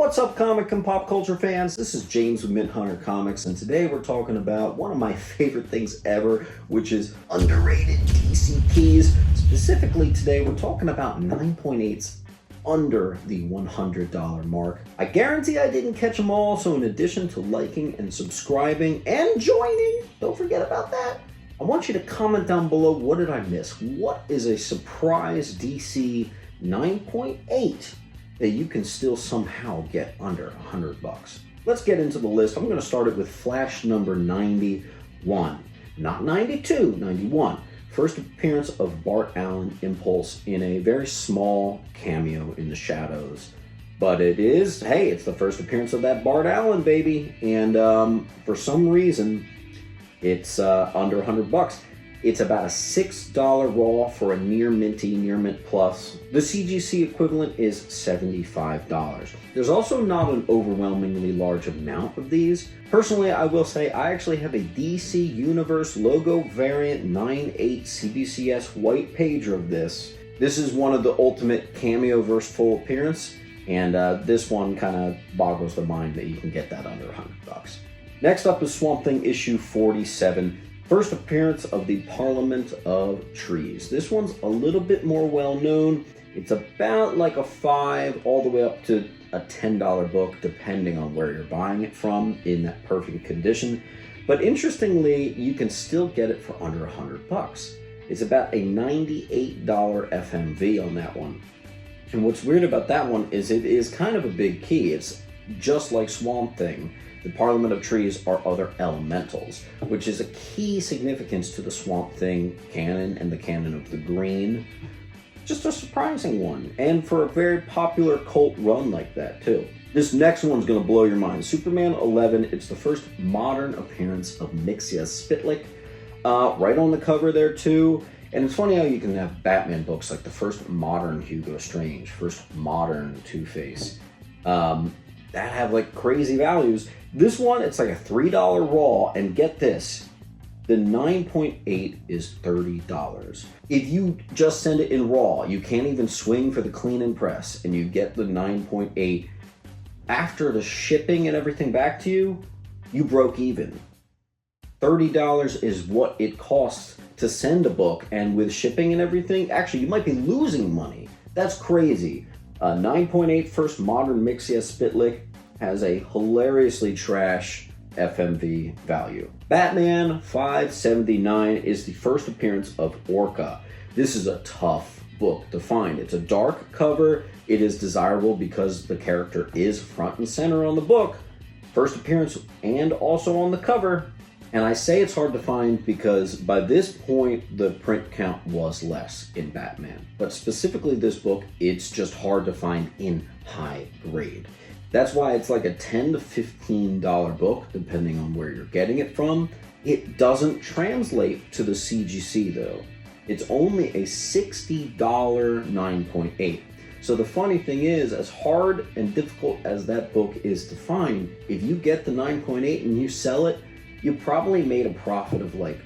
What's up, comic and pop culture fans? This is James with Mint Hunter Comics, and today we're talking about one of my favorite things ever, which is underrated DC keys. Specifically today, we're talking about 9.8s under the $100 mark. I guarantee I didn't catch them all, so in addition to liking and subscribing and joining, don't forget about that, I want you to comment down below, what did I miss? What is a surprise DC 9.8 that you can still somehow get under $100? Let's get into the list. I'm going to start it with Flash number 91. Not 92, 91. First appearance of Bart Allen Impulse in a very small cameo in the shadows. But it is, hey, it's the first appearance of that Bart Allen, baby. And for some reason, it's under $100. It's about a $6 raw for a near minty, near mint plus. The CGC equivalent is $75. There's also not an overwhelmingly large amount of these. Personally, I will say I actually have a DC Universe logo variant 9.8 CBCS white pager of this. This is one of the ultimate cameo verse full appearance, and this one kind of boggles the mind that you can get that under $100. Next up is Swamp Thing issue 47. First appearance of the Parliament of Trees. This one's a little bit more well-known. It's about like a $5 all the way up to a $10 book, depending on where you're buying it from in that perfect condition. But interestingly, you can still get it for under $100. It's about a $98 FMV on that one. And what's weird about that one is it is kind of a big key. It's just like Swamp Thing. The Parliament of Trees are other elementals, which is a key significance to the Swamp Thing canon and the canon of the Green. Just a surprising one, and for a very popular cult run like that, too. This next one's going to blow your mind. Superman 11, it's the first modern appearance of Mixia Spitlick. Right on the cover there, too. And it's funny how you can have Batman books, like the first modern Hugo Strange, first modern Two-Face, that have like crazy values. This one, it's like a $3 raw, and get this, the 9.8 is $30. If you just send it in raw, you can't even swing for the clean and press, and you get the 9.8. After the shipping and everything back to you, you broke even. $30 is what it costs to send a book, and with shipping and everything, actually, you might be losing money. That's crazy. 9.8 first modern Mixia Spitlick has a hilariously trash FMV value. Batman 579 is the first appearance of Orca. This is a tough book to find. It's a dark cover. It is desirable because the character is front and center on the book. First appearance and also on the cover. And I say it's hard to find because by this point, the print count was less in Batman. But specifically this book, it's just hard to find in high grade. That's why it's like a $10 to $15 book, depending on where you're getting it from. It doesn't translate to the CGC though. It's only a $60 9.8. So the funny thing is, as hard and difficult as that book is to find, if you get the 9.8 and you sell it, you probably made a profit of like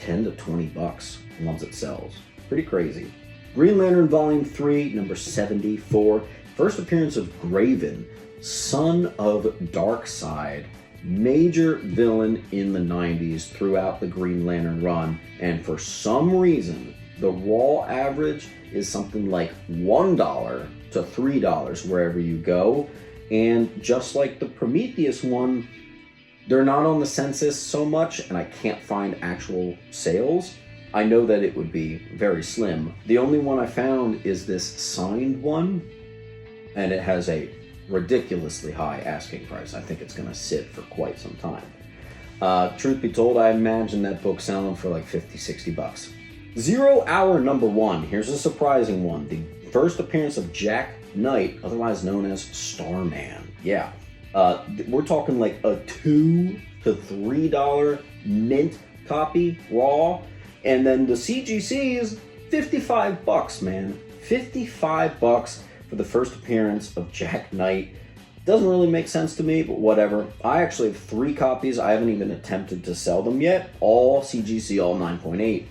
10 to 20 bucks once it sells. Pretty crazy. Green Lantern Volume 3, number 74. First appearance of Graven, son of Darkseid, major villain in the 90s throughout the Green Lantern run, and for some reason, the raw average is something like $1 to $3 wherever you go, and just like the Prometheus one, they're not on the census so much, and I can't find actual sales. I know that it would be very slim. The only one I found is this signed one, and it has a ridiculously high asking price. I think it's going to sit for quite some time. Truth be told, I imagine that book selling for like 50, 60 bucks. 0 Hour number 1. Here's a surprising one. The first appearance of Jack Knight, otherwise known as Starman. Yeah. We're talking like a $2 to $3 mint copy raw, and then the CGC is 55 bucks, man. 55 bucks for the first appearance of Jack Knight. Doesn't really make sense to me, but whatever. I actually have 3 copies. I haven't even attempted to sell them yet. All CGC, all 9.8.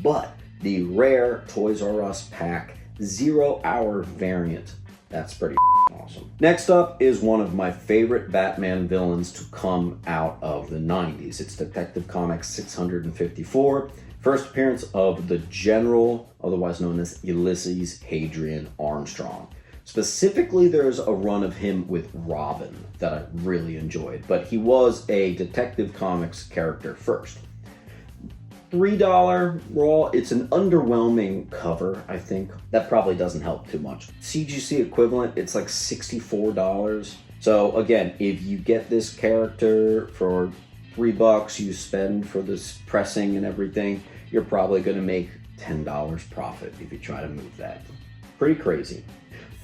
But the rare Toys R Us pack 0 Hour variant, that's pretty awesome. awesome. Next up is one of my favorite Batman villains to come out of the 90s. It's Detective Comics 654. First appearance of the General, otherwise known as Ulysses Hadrian Armstrong. Specifically, there's a run of him with Robin that I really enjoyed, but he was a Detective Comics character first. $3 raw. It's an underwhelming cover, I think. That probably doesn't help too much. CGC equivalent, it's like $64. So again, if you get this character for $3 you spend for this pressing and everything, you're probably going to make $10 profit if you try to move that. Pretty crazy.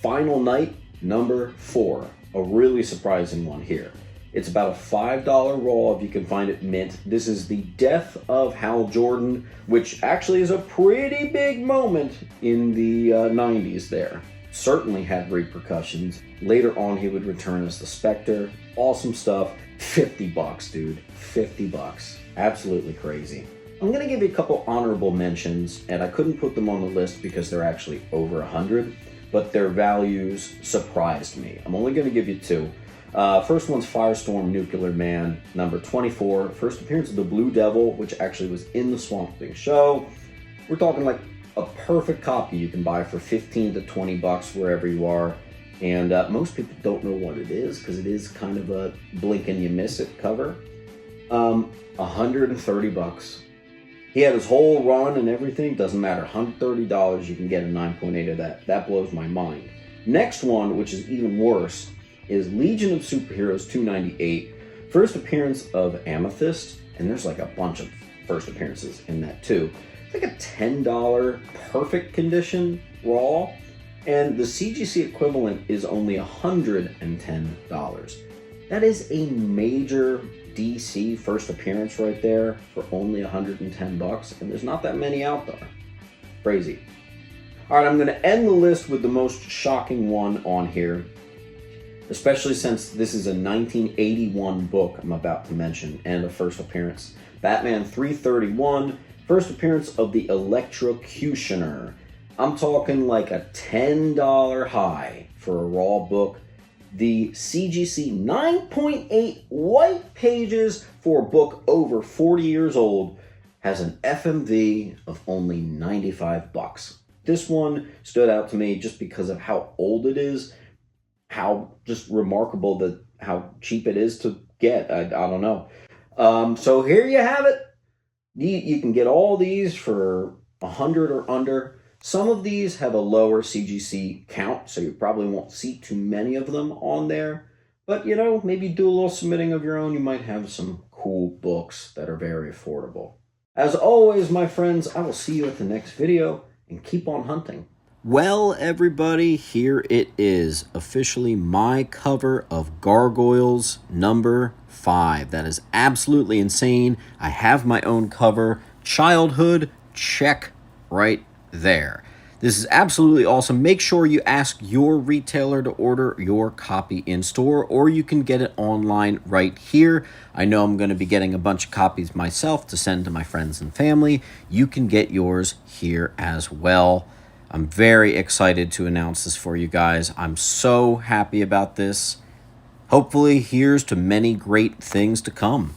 Final Night, number 4. A really surprising one here. It's about a $5 raw if you can find it mint. This is the death of Hal Jordan, which actually is a pretty big moment in the 90s there. Certainly had repercussions. Later on, he would return as the Spectre. Awesome stuff. $50, dude. $50. Absolutely crazy. I'm going to give you a couple honorable mentions, and I couldn't put them on the list because they're actually over 100, but their values surprised me. I'm only going to give you 2. First one's Firestorm Nuclear Man, number 24. First appearance of the Blue Devil, which actually was in the Swamp Thing show. We're talking like a perfect copy you can buy for 15 to 20 bucks wherever you are. And most people don't know what it is because it is kind of a blink and you miss it cover. 130 bucks. He had his whole run and everything. Doesn't matter. $130 you can get a 9.8 of that. That blows my mind. Next one, which is even worse, is Legion of Superheroes 298. First appearance of Amethyst. And there's like a bunch of first appearances in that too. It's like a $10 perfect condition raw. And the CGC equivalent is only $110. That is a major DC first appearance right there for only 110 bucks, and there's not that many out there. Crazy. All right, I'm going to end the list with the most shocking one on here, especially since this is a 1981 book I'm about to mention and a first appearance. Batman 331, first appearance of the Electrocutioner. I'm talking like a $10 high for a raw book. The CGC 9.8 white pages for a book over 40 years old has an FMV of only 95 bucks. This one stood out to me just because of how old it is, how just remarkable that how cheap it is to get. I don't know. So here you have it. You can get all these for 100 or under. Some of these have a lower CGC count, so you probably won't see too many of them on there. But, you know, maybe do a little submitting of your own. You might have some cool books that are very affordable. As always, my friends, I will see you at the next video, and keep on hunting. Well, everybody, here it is. Officially my cover of Gargoyles number 5. That is absolutely insane. I have my own cover. Childhood, check right there. This is absolutely awesome. Make sure you ask your retailer to order your copy in store, or you can get it online right here. I know I'm going to be getting a bunch of copies myself to send to my friends and family. You can get yours here as well. I'm very excited to announce this for you guys. I'm so happy about this. Hopefully, here's to many great things to come.